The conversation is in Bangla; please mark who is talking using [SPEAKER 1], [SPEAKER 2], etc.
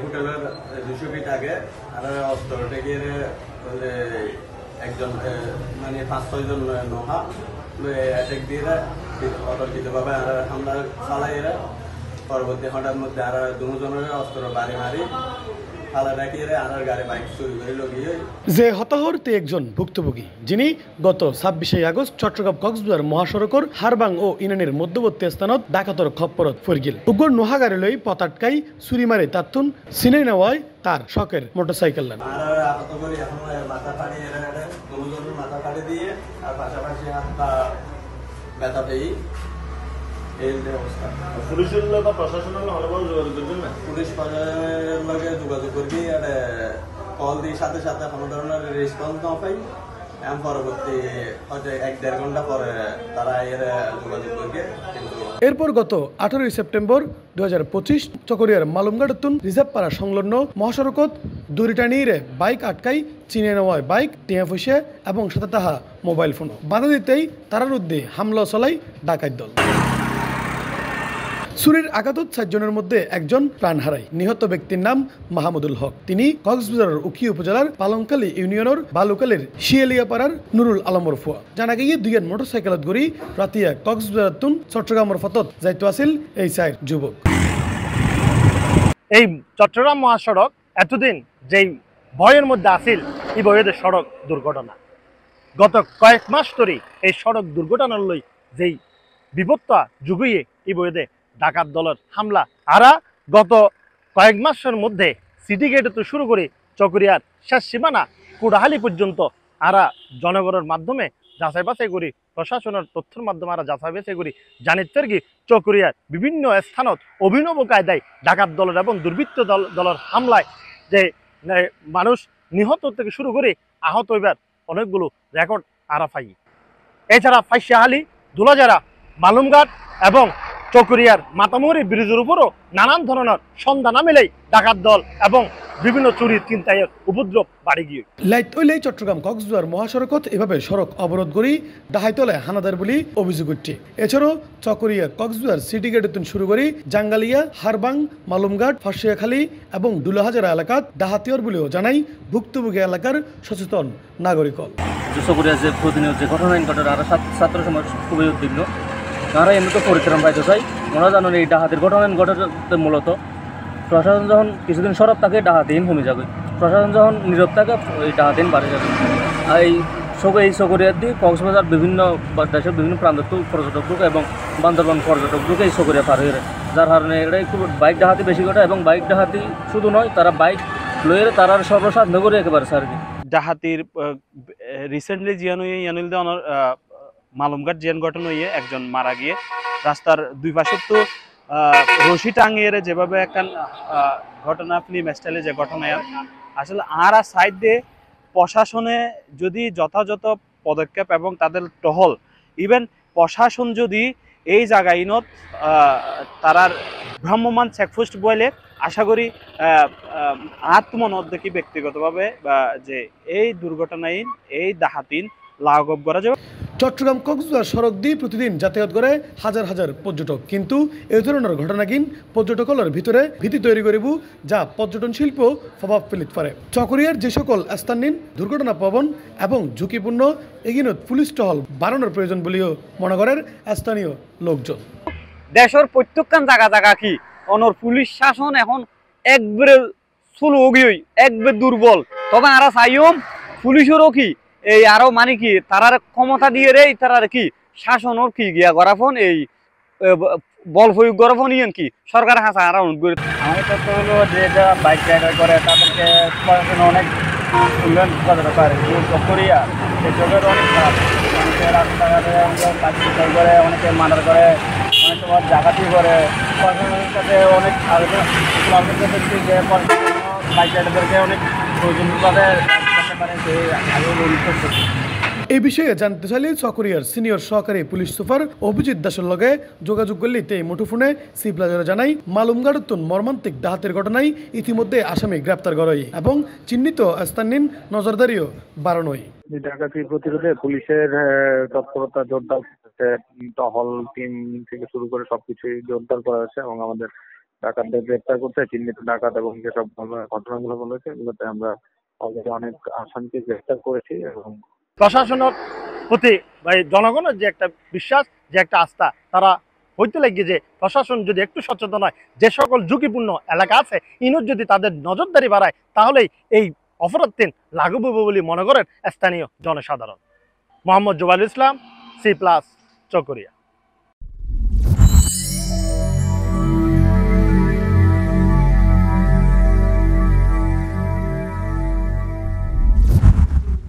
[SPEAKER 1] হোটেলের 200 ফিট আগে আর অস্ত্র থেকে একজন মানে 5-6 জন নোহা অ্যাটাক দিয়ে অতর্কিতভাবে আর হামলা চালাই এরা পরবর্তী ঘন্টার মধ্যে আর দুজনের অস্ত্র বাড়ি মারি
[SPEAKER 2] যে হতাহর তে একজন ভুক্তভোগী যিনি গত 26 আগস্ট চট্টগ্রাম কক্সবাজার মহাসড়কের হারবাং ও ইনানের মধ্যবর্তী স্থানত ডাকাতর খপ্পরত ফরগিল উগ্র নোহাগারে লই পতাটকাই চুরি মারে তাত্তুন সিনে নেওয়ায় তার শখের মোটরসাইকেল লান
[SPEAKER 1] পুলিশ যোগাযোগ করবি আর কল দিয়ে সাথে সাথে কোনো ধরনের রেসপন্স না পাই পরবর্তী হয়তো 1-1.5 ঘন্টা পরে তারা এর যোগাযোগ করবে।
[SPEAKER 2] এরপর গত 18 সেপ্টেম্বর 2025 চকরিয়ার মালুমগাড়তুন রিজার্ভ পাড়া সংলগ্ন মহাসড়কত দড়িটা নিয়ে বাইক আটকাই চিনে নেওয়ায় বাইক টিয়া ফসে এবং সাথে তাহা মোবাইল ফোন বাধা দিতেই তারার উদ্দে হামলা চলাই ডাকাত দল। চুরির আঘাতত 4 জনের মধ্যে একজন প্রাণ হারায়। নিহত ব্যক্তির নাম মাহমুদুল হক। তিনি কক্সবাজারের উখি উপজেলার পালংকালী ইউনিয়নের বালুকালীর শিয়ালিয়াপাড়ার নুরুল আলমর ফুয়া। জানা গিয়ে দুইয়ের মোটরসাইকেলত গড়ি রাতিয়া কক্সবাজার তুন চট্টগ্রামের ফতত যাইতো আসিল এই 4 যুবক।
[SPEAKER 3] এই চট্টগ্রাম মহাসড়ক এতদিন যেই ভয়ের মধ্যে আসিল এই ভয়ের সড়ক দুর্ঘটনা গত কয়েক মাস ধরে এই সড়ক দুর্ঘটনার লই যেই বিপত্তা যুগিয়ে এই বইয়ে ডাকাত দলের হামলা আরা গত কয়েক মাসের মধ্যে সিটি গেটে তো শুরু করে চকরিয়ার শেষ সীমানা কুড়াহালি পর্যন্ত আরা জনগণের মাধ্যমে যাচাই বাছাই করি প্রশাসনের তথ্যের মাধ্যমে আরা যাচাই বাছাই করি জানিতে কি চকরিয়ার বিভিন্ন স্থানত অভিনব কায়দায় ডাকাত দলের এবং দুর্বৃত্ত দলের হামলায় যে মানুষ নিহত থেকে শুরু করে আহত হইবার অনেকগুলো রেকর্ড আরা পাই। এছাড়া ফাইসিয়াহালি দুলাজারা মালুমঘাট এবং চকরিয়ার মাতামুহুরী ব্রিজের উপরও নানান ধরনের সন্ধান মিলেই ডাকাত দল এবং বিভিন্ন চুরি চিন্তায়ের উপদ্রব বাড়ি গিয়ে
[SPEAKER 2] লাইতইলে চট্টগ্রাম কক্সবাজার মহাসড়কত এভাবে সড়ক অবরোধ করি ডাহাইতলে হানাদার বলি অভিযোগ উঠছে। এছাড়াও চকরিয়া কক্সবাজার সিটি গেটতুন শুরু করি জাঙ্গালিয়া হারবাং মালুমঘাট ফাঁসিয়াখালী এবং দুলাহাজারা এলাকাত ডাহাতিয়র বলেও জানাই ভুক্তভোগী এলাকার সচেতন নাগরিক।
[SPEAKER 4] চকরিয়া যে প্রতিনিয়ত যে ঘটনা ঘটে আর ছাত্র সমাজ খুবই উদ্বিগ্ন। তারা এমনি তো পরিত্রাণ পাইতে চাই। ওরা জানেন এই ডাহাতের ঘটনা ঘটে মূলত প্রশাসন যখন কিছুদিন সরব থাকে ডাহাতিহীন কমে যাবে, প্রশাসন যখন নীরব থাকে এই ডাহাতিহীন বাড়ে যাবে। আর এই চকরিয়ার দিয়ে কক্সবাজার বিভিন্ন দেশের বিভিন্ন প্রান্ত পর্যটক এবং বান্দরবান পর্যটককে এই চকরিয়া পার হয়ে যার কারণে এটা একটু বাইক ডাহাতি বেশি ঘটে এবং বাইক ডাহাতি শুধু নয় তারা বাইক লয়ে তারা সর্বসাধ্য করে একেবারে আর কি
[SPEAKER 5] ডাহাতির রিসেন্টলি ইয়ানুল দেওয়ানোর মালুমঘাট জিয়ান ঘটনা হয়ে একজন মারা গিয়ে রাস্তার দুই পাশে তো রশি টাঙিয়ে যেভাবে একটা ঘটনা ফিল্ম স্টাইলে যে ঘটনা আসলে আর সাইড দিয়ে প্রশাসনে যদি যথাযথ পদক্ষেপ এবং তাদের টহল ইভেন প্রশাসন যদি এই জায়গায় তারার ভ্রাম্যমান চেকপোস্ট বলে আশা করি আত্মমনত দেখি ব্যক্তিগতভাবে যে এই দুর্ঘটনাহীন এই ডাহাতিন লাঘব করা যাবে।
[SPEAKER 2] চট্টগ্রাম কক্সবাজার সড়ক দিয়ে প্রতিদিন যাতায়াত করে হাজার হাজার পর্যটক, কিন্তু এই ধরনের ঘটনা কিন পর্যটকলের ভিতরে ভীতি তৈরি করিব যা পর্যটন শিল্প প্রভাব ফেলিত পারে। চকরিয়ার যে সকল স্থান নিন দুর্ঘটনা প্রবণ এবং ঝুঁকিপূর্ণ এগিয়ে পুলিশ টহল বাড়ানোর প্রয়োজন বলেও মনে করেন স্থানীয় লোকজন।
[SPEAKER 6] দেশের প্রত্যেকখান জায়গা কি অনর পুলিশ শাসন এখন একবারে সুলো গিয়ে একবারে দুর্বল, তবে আরা চাইম পুলিশেরও কি এই আরো মানে কি তারার ক্ষমতা দিয়ে রে তারার কি শাসনের কি গিয়া গড়াফোন এই বল প্রয়োগ গড়াফোন ইয়েন কি সরকার হাসা আর
[SPEAKER 4] আমার তথ্য হলো যে যারা বাইক রাইডার করে তাদেরকে পড়াশোনা অনেক উন্নয়ন করা পারে। চকরিয়া এসবের অনেক খারাপ, অনেকে রাস্তাঘাটে কাজ করে, অনেকে মার্ডার করে, অনেক সময় ডাকাতি করে। পড়াশোনার সাথে অনেক দেখছি যে বাইক রাইডারদেরকে অনেক প্রয়োজনভাবে
[SPEAKER 2] এই বিষয়ে জানতে চাইলে চকরিয়ার সিনিয়র সহকারী পুলিশ সুপার অভিজিৎ দাসের লগে যোগাযোগ করলে এই মুঠোফোনে সিপ্লাজারা জানাই মালুমঘাটতুন মর্মান্তিক ডাহাতের ঘটনায় ইতিমধ্যে আসামি গ্রেপ্তার করাই এবং চিহ্নিত স্থানীয় নজরদারিও বাড়ানোই।
[SPEAKER 7] ডাকাতি প্রতিরোধে পুলিশের তৎপরতা জোরদার, টহল টিম থেকে শুরু করে সবকিছুই জোরদার করা হয়েছে এবং আমাদের ডাকাতদের গ্রেপ্তার করতে, চিহ্নিত ডাকাত এবং যেসব ঘটনাগুলো বলেছে এগুলোতে আমরা অলরেডি অনেক আসামিকে গ্রেপ্তার করেছি এবং
[SPEAKER 3] প্রশাসনের প্রতি বা এই জনগণের যে একটা বিশ্বাস, যে একটা আস্থা, তারা হইতে লাগে যে প্রশাসন যদি একটু সচেতন হয়, যে সকল ঝুঁকিপূর্ণ এলাকা আছে ইনুর যদি তাদের নজরদারি বাড়ায় তাহলেই এই অপরাধ লাঘব হবে বলে মনে করেন স্থানীয় জনসাধারণ। মোহাম্মদ জুবাইর ইসলাম, C+ চকরিয়া।